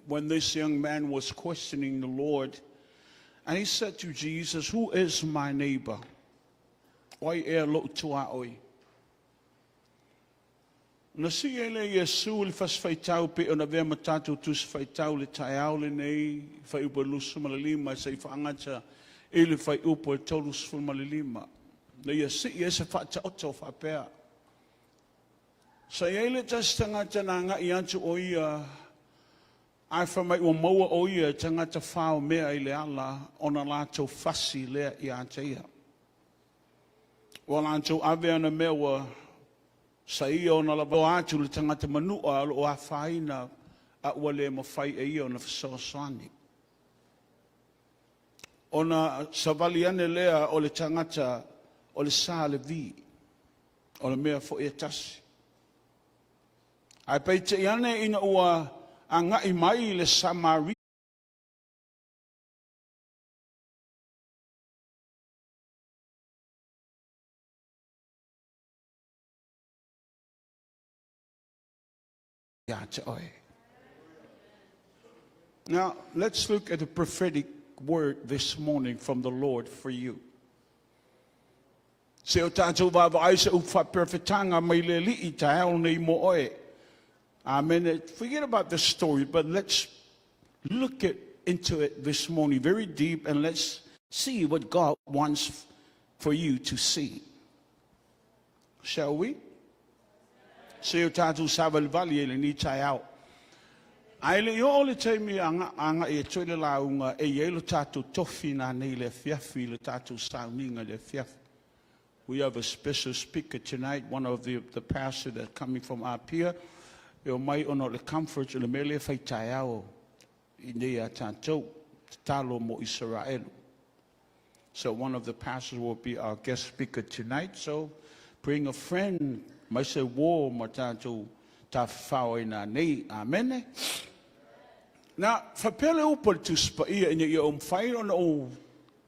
When this young man was questioning the Lord, and he said to Jesus, "Who is my neighbor?" Na si ele Yesu le fas faitau pe ona vea matatu tus faitau le taiau le nei fai upa lusu malalima sa i whaangata ele fai upa le tolus ful malalima. Na ia si e se whaata oto whapea. Sa ele tas tangata na nga i antu o ia ai whamai ua maua o ia tangata whao mea i le ala ona lātou fasi lea i anta ia. Wa lātou ave ana mea wa sa ia ona la vau atu le tangata manua o a whaina a ua le mawhai e ia ona whasoaswani. Ona savali ane lea o le tangata o le sa le vi o le mea fo e tasi. Ai peite i ane ina ua a ngai mai le Samari Now, let's look at the prophetic word this morning from the Lord for you. Se o tātou wāwai se uwha perfetanga mai le li I tae nei mo oe. Amen. Forget about the story, but let's look into it this morning very deep and let's see what God wants for you to see. Shall we? Se o tātou saval vali ele ni tai au. Aile I o le teimi anga e toile launga e ielo tātou tofi na nei le fiafi le tātou sauninga le fiafi. We have a special speaker tonight, one of the pastors that are coming from up here. E o mai ono le comfort le mele fai tai au I nei a tātou talo mo Israel. So one of the pastors will be our guest speaker tonight. So bring a friend. Mai se wo ma tātou ta whao ina nei. Amen. Na, whapele upa tu spa ia ina ia whai ona o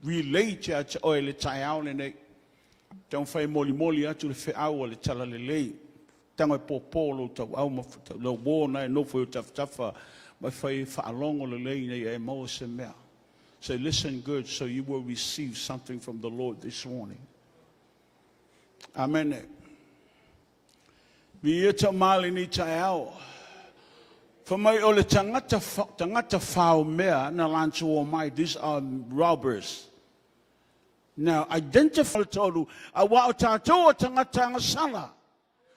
relate ya te oe le tai au le nei. Tau whai moli atu le whiau le tala le lei. Tango popolo tau au mafuta. Lo wo na e nofo o taftafa. Mai whai whaalongo le lei nei e maua se mea. So listen good so you will receive something from the Lord this morning. Amen. Vieta mali ni tai au. Whamai o le tangata whao mea na lancho o mai. These are robbers. Now, identify tolu. A wa o tātou o tangata ngasala.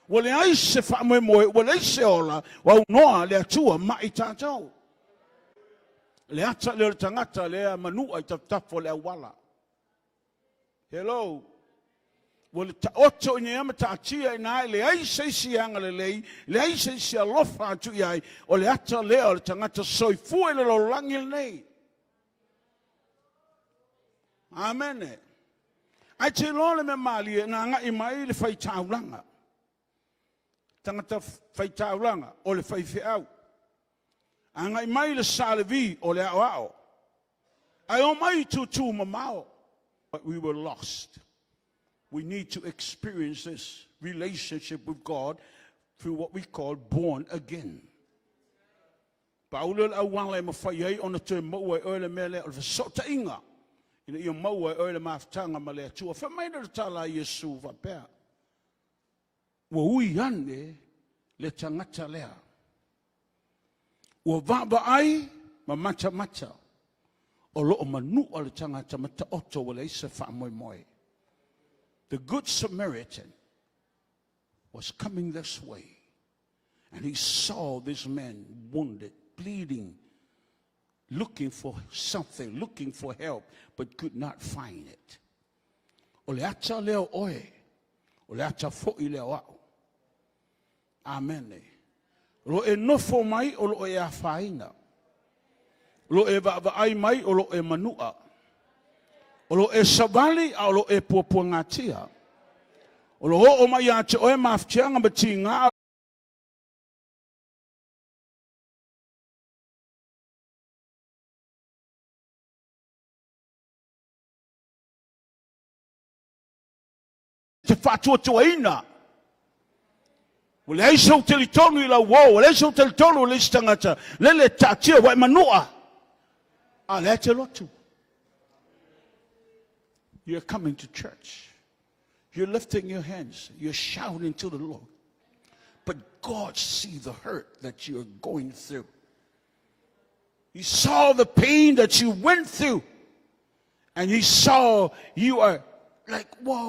Wale aise whamoe moe, wale aise ola. Wa unoa le atua mai tātou. Le ata le tangata le manua I taftafo le awala. Hello. Well, oto ni amata atia ina le aise sianga le aise si alofa atu iai o le ata le o le tangata soifua le lo langil nei. Amen. Ai te lole me mali na nga I mai le fai taulanga. Tangata fai taulanga o le fai whiau. Anga I mai le salevi o le ao. Ai o mai tu mamao. But we were lost. We need to experience this relationship with God through what we call born again. Paulo awang le mafai ona te maua ole mele o sota inga. Ina I maua ole maftanga male tua. Fa mai na tala Yesu va pea. Wa ui ane le tangata lea. Wa vaba ai ma mata. O lo manu o le tangata mata oto wale isa fa moi. The Good Samaritan was coming this way, and he saw this man wounded, bleeding, looking for something, looking for help, but could not find it. Ole ata leo oe, ole ata fo'i leo au. Amen. Lo e nofo mai o lo e awhaina. Lo e va'ai mai o lo e manua. O lo e savali a o lo e puapuangatia. O lo ho o mai a te oe maftianga mati ngā. Te whatua tuaina. Wala iso telitono ila wo, wala iso telitono listangata, lele tatia wa manua. Alete lotu. You're coming to church. You're lifting your hands. You're shouting to the Lord. But God sees the hurt that you're going through. He saw the pain that you went through. And he saw you are like, whoa.